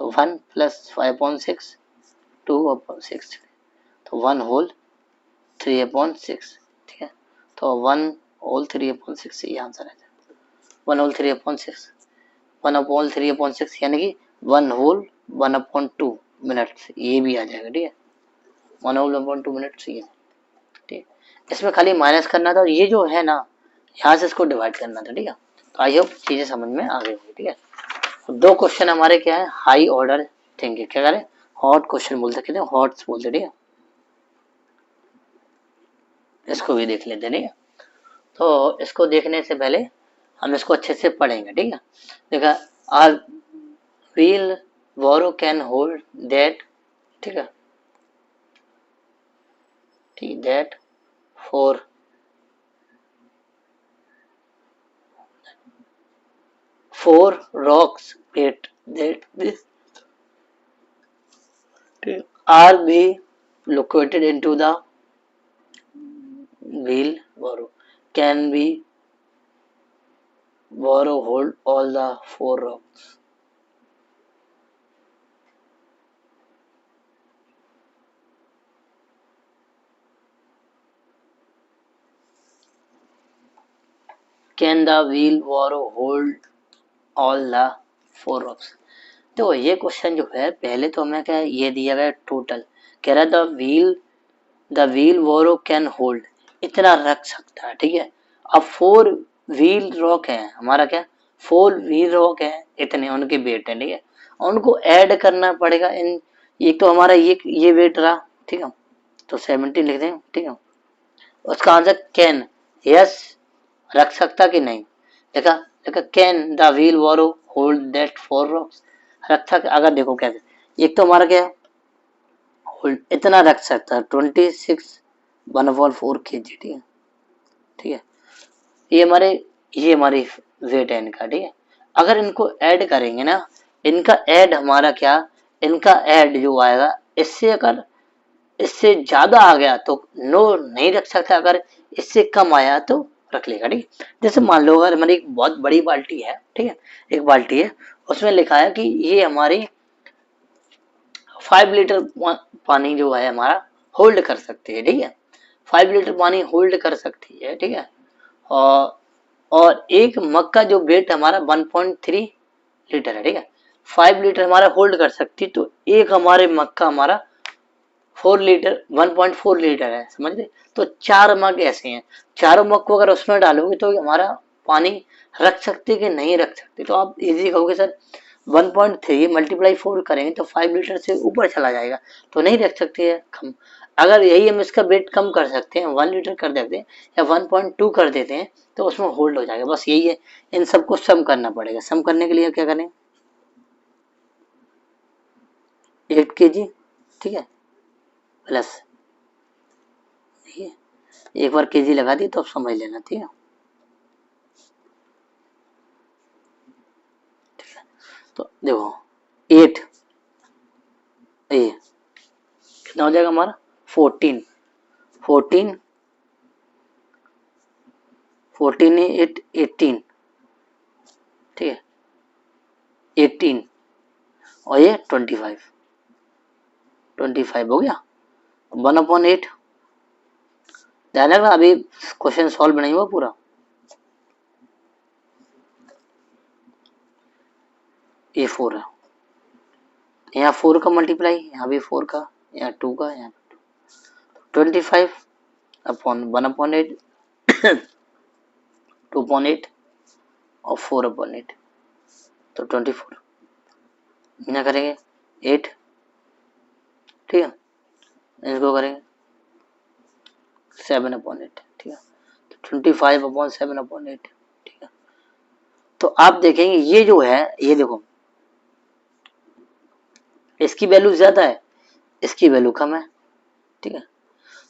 तो 1 प्लस 5/6 2/6, तो 1 होल 3/6। ठीक है, तो 1 होल 3/6 ये आंसर है। 1 होल 3/6 1 3/6 यानी कि 1 होल 1/2 मिनट्स, ये भी आ जाएगा। ठीक है, 1 होल 1/2 मिनट्स ये। ठीक, इसमें खाली माइनस करना था और ये जो है ना यहाँ से इसको डिवाइड करना था। ठीक है, तो आई होप चीजें समझ में आ गई होगी। ठीक है, तो दो क्वेश्चन हमारे क्या है, हाई ऑर्डर थिंकिंग, क्या करें हॉट क्वेश्चन बोल सकते हैं, हॉट्स बोलते। ठीक है, इसको भी देख लेते। ठीक है, तो इसको देखने से पहले हम इसको अच्छे से पढ़ेंगे। ठीक है, देखा are wheelbarrow can hold that. ठीक है, ठीक that four rocks that this are be located into the wheel borrow, can be borrow hold all the 4 rocks. Can the wheel borrow hold all the 4 rocks? तो ये question जो है, पहले तो हमें क्या ये दिया गया टोटल, कह रहा था व्हील द व्हील वोरो कैन होल्ड, इतना रख सकता है, ठीक है। अब 4 व्हील रॉक है हमारा, क्या 4 व्हील रॉक है, इतने उनके वेट है, ठीक है। उनको ऐड करना पड़ेगा इन, एक तो हमारा ये वेट रहा, ठीक है, तो 17 लिख दें, ठीक है। उसका आंसर कैन, यस, रख सकता कि नहीं, देखा देखा, कैन द व्हील वोरो होल्ड दैट 4 रॉक्स, रख सकता। अगर देखो कैसे, एक तो हमारा क्या होल्ड, इतना रख सकता है 26 1/4 kg, ठीक है, ठीक है। ये हमारी वेट है इनका, ठीक है। अगर इनको ऐड करेंगे ना, इनका ऐड हमारा क्या, इनका ऐड जो आएगा, इससे अगर इससे ज्यादा आ गया तो नो नहीं रख सकता, अगर इससे कम आया तो रख लेगा, ठीक है। जैसे मान लो अगर हमारी एक बहुत बड़ी बाल्टी है, ठीक है, एक बाल्टी है, उसमें लिखा है कि ये हमारी 5 लीटर पानी जो है हमारा होल्ड कर सकती है, ठीक है, 5 लीटर पानी होल्ड कर सकती है, ठीक है। और एक मग का जो वेट हमारा 1.3 लीटर है, ठीक है, 5 लीटर हमारा होल्ड कर सकती, तो एक हमारे मग का हमारा 4 लीटर 1.4 लीटर है, समझ गए। तो 4 मग ऐसे हैं, चारों मग को अगर उसमें डालोगे तो हमारा पानी रख सकते कि नहीं रख सकते, तो आप इजी कहोगे सर 1.3 मल्टीप्लाई 4 करेंगे तो 5 लीटर से ऊपर चला जाएगा, तो नहीं रख सकते है कम। अगर यही हम इसका वेट कम कर सकते हैं, 1 लीटर कर देते हैं या 1.2 कर देते हैं, तो उसमें होल्ड हो जाएगा, बस यही है। इन सबको सम करना पड़ेगा, सम करने के लिए क्या करें, 8 kg, ठीक है, प्लस, ठीक है, एक बार केजी लगा दी तो अब समझ लेना, ठीक है। तो देखो 8 ये कितना हो जाएगा हमारा 14 14 14 8 18, ठीक है, 18 और ये 25 हो गया, 1/8। ध्यान रखना अभी क्वेश्चन सॉल्व नहीं हुआ पूरा, ये 4 है, यहाँ 4 का मल्टीप्लाई, यहाँ भी 4 का, यहाँ 2 का, यहाँ 25/1/8 2/8 और 4/8, तो 24 ना करेंगे 8, ठीक है, इसको करेंगे 7/8, ठीक है, तो 25/7/8, ठीक है। तो आप देखेंगे ये जो है, ये देखो इसकी वैल्यू ज्यादा है, इसकी वैल्यू कम है, ठीक है।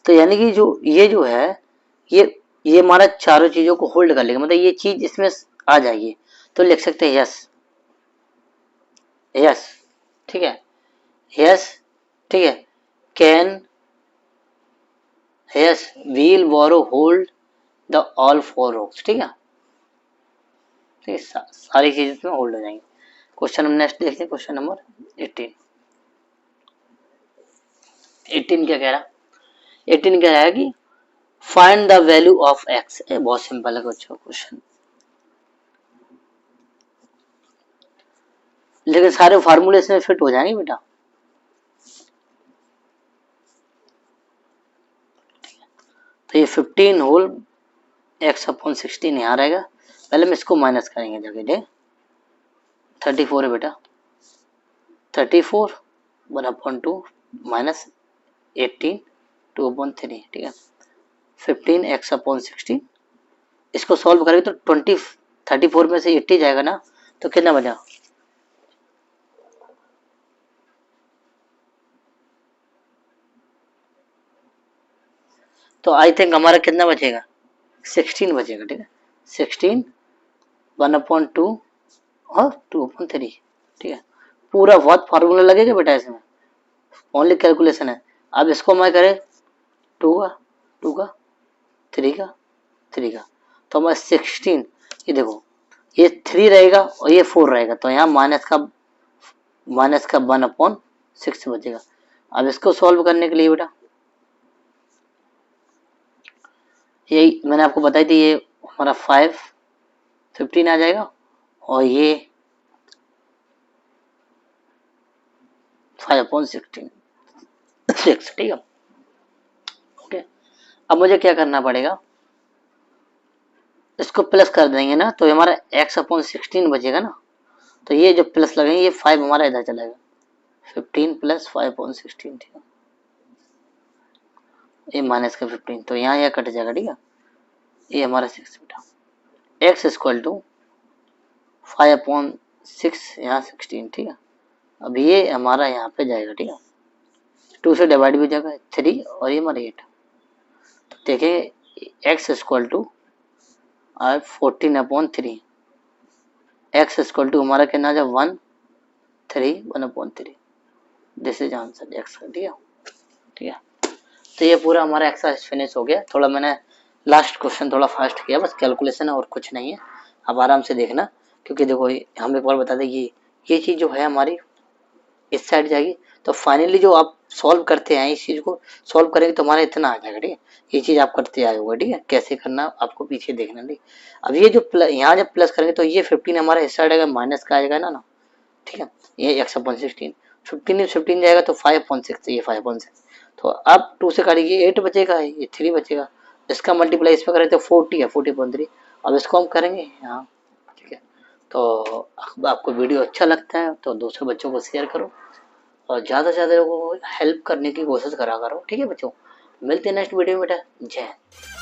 तो यानी कि जो ये जो है, ये ये हमारा चारों चीजों को होल्ड कर लेगा, मतलब ये चीज इसमें आ जाएगी, तो लिख सकते हैं यस, यस, ठीक है, यस, ठीक है, can, yes, wheelbarrow hold the all 4 rocks, ठीक है, ठीक है, सारी चीजें इसमें होल्ड हो जाएंगी। क्वेश्चन हम नेक्स्ट देखते हैं, क्वेश्चन नंबर 18। 18 क्या कह रहा, 18 कह रहा है कि find the value of x, बहुत सिंपल है बच्चों क्वेश्चन, लेकिन सारे फार्मूले इसमें फिट हो जाएंगे बेटा। तो ये 15 होल x/16 यहाँ रहेगा, पहले हम इसको माइनस करेंगे जगह, 34 है बेटा, 34 1/2 माइनस 18 2/3, ठीक है, 15 x/16, इसको सॉल्व करेंगे तो 34 में से 80 जाएगा ना, तो कितना बचा, तो आई थिंक हमारा कितना बचेगा 16 बचेगा, ठीक है, 16 1/2 और 2/3, ठीक है। पूरा बहुत फार्मूला लगेगा बेटा इसमें, ओनली कैलकुलेशन है। अब इसको मैं करें 2 का 2 का 3 का 3 का, तो हमारा 16, ये देखो ये 3 रहेगा और ये 4 रहेगा, तो यहाँ माइनस का 1/6 बचेगा। अब इसको सॉल्व करने के लिए बेटा, यही मैंने आपको बताई थी, ये हमारा 15 आ जाएगा और ये 5/16 6, ठीक है। अब मुझे क्या करना पड़ेगा, इसको प्लस कर देंगे ना तो हमारा x/16 बचेगा ना, तो ये जो प्लस लगेंगे ये 5 हमारा इधर चलेगा, 15 + 5/16, ठीक है, ये माइनस का 15 तो यहाँ यह कट जाएगा, ठीक है, ये हमारा 6 बेटा, x = 5/6 यहाँ 16, ठीक है। अब ये हमारा यहाँ पे जाएगा, ठीक है, 2 से डिवाइड भी हो जाएगा 3 और ये हमारा 8, तो देखिए x = 14/3, x = हमारा कितना है 1 3 1/3, दिस इज आंसर x का, ठीक है, ठीक है। तो ये पूरा हमारा एक्सरसाइज फिनिश हो गया। थोड़ा मैंने लास्ट क्वेश्चन थोड़ा फास्ट किया, बस कैलकुलेशन है और कुछ नहीं है, आप आराम से देखना, क्योंकि देखो हम एक बार बता दें ये चीज़ जो है हमारी इस साइड जाएगी, तो फाइनली जो आप सॉल्व करते हैं इस चीज़ को सॉल्व करेंगे तो हमारा इतना आ जाएगा, ठीक है, ये चीज़ आप करते आए होगा, ठीक है, कैसे करना आपको पीछे देखना, ठीक। अब ये जो यहाँ जब प्लस करेंगे तो ये 15 हमारा इस साइड आएगा, माइनस का आएगा ना, ठीक है, ये x/16, 15 जाएगा तो 5/6, ये 5/6, तो अब 2 से काटिए 8 बचेगा, ये 3 बचेगा, इसका मल्टीप्लाई इस पर करें तो 40 है, 40/3, अब इसको हम करेंगे यहाँ, ठीक है। तो आपको वीडियो अच्छा लगता है तो दूसरे बच्चों को शेयर करो और ज़्यादा से ज़्यादा लोगों को हेल्प करने की कोशिश करा करो, ठीक है बच्चों। मिलते हैं नेक्स्ट वीडियो में बेटा, जय हिंद।